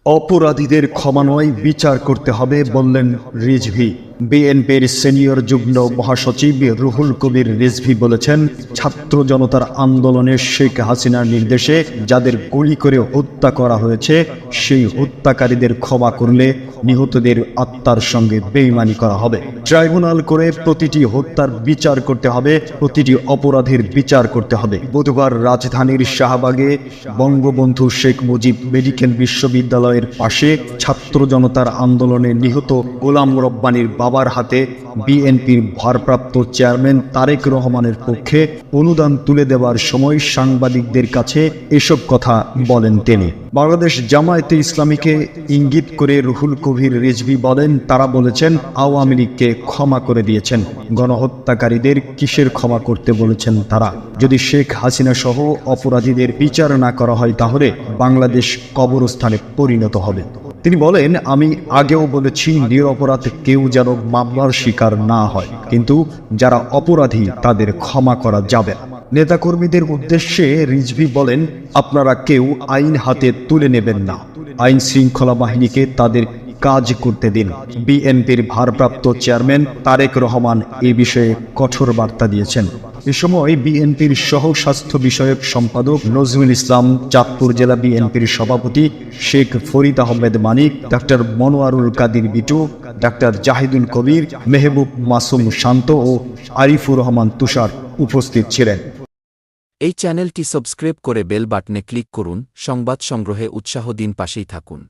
অপরাধীদের ক্ষমা নয়, বিচার করতে হবে বললেন রিজভী। বিএনপির সিনিয়র যুগ্ম মহাসচিব রুহুল কবির রিজভী বলেছেন, ছাত্র জনতার আন্দোলনে শেখ হাসিনার নির্দেশে যাদের গুলি করে হত্যা করা হয়েছে, সেই হত্যাকারীদের ক্ষমা করলে নিহতদের আত্মার সঙ্গে বেইমানি করা হবে। ট্রাইব্যুনাল করে প্রতিটি হত্যার বিচার করতে হবে, প্রতিটি অপরাধের বিচার করতে হবে। বুধবার রাজধানীর শাহবাগে বঙ্গবন্ধু শেখ মুজিব মেডিকেল বিশ্ববিদ্যালয়ের পাশে ছাত্র জনতার আন্দোলনে নিহত গোলাম রব্বানীর বাবার হাতে বিএনপির ভারপ্রাপ্ত চেয়ারম্যান তারেক রহমানের পক্ষে অনুদান তুলে দেওয়ার সময় সাংবাদিকদের কাছে এসব কথা বলেন তিনি। বাংলাদেশ জামায়াতে ইসলামীকে ইঙ্গিত করে রুহুল কবির রিজভী বলেন, তারা বলেছেন আওয়ামী লীগকে ক্ষমা করে দিয়েছেন, গণহত্যাকারীদের কিসের ক্ষমা করতে বলেছেন তারা? যদি শেখ হাসিনা সহ অপরাধীদের বিচার না করা হয় তাহলে বাংলাদেশ কবরস্থানে পরিণত হবে। তিনি বলেন, আমি আগেও বলেছি নিরপরাধ কেউ যেন মামলার শিকার না হয়, কিন্তু যারা অপরাধী তাদের ক্ষমা করা যাবে না। নেতাকর্মীদের উদ্দেশ্যে রিজভী বলেন, আপনারা কেউ আইন হাতে তুলে নেবেন না, আইন শৃঙ্খলা বাহিনীকে তাদের কাজ করতে দিন। বিএনপির ভারপ্রাপ্ত চেয়ারম্যান তারেক রহমান এ বিষয়ে কঠোর বার্তা দিয়েছেন। এ সময় বিএনপির সহ স্বাস্থ্য বিষয়ক সম্পাদক নজরুল ইসলাম, চাঁদপুর জেলা বিএনপির সভাপতি শেখ ফরিদ আহমেদ মানিক, ডাক্তার মনোয়ারুল কাদির বিটু, ডাক্তার জাহিদুল কবির, মেহবুব মাসুম শান্ত ও আরিফুর রহমান তুষার উপস্থিত ছিলেন। এই চ্যানেলটি সাবস্ক্রাইব করে বেল বাটনে ক্লিক করুন। সংবাদ সংগ্রহে উৎসাহ দিন, পাশেই থাকুন।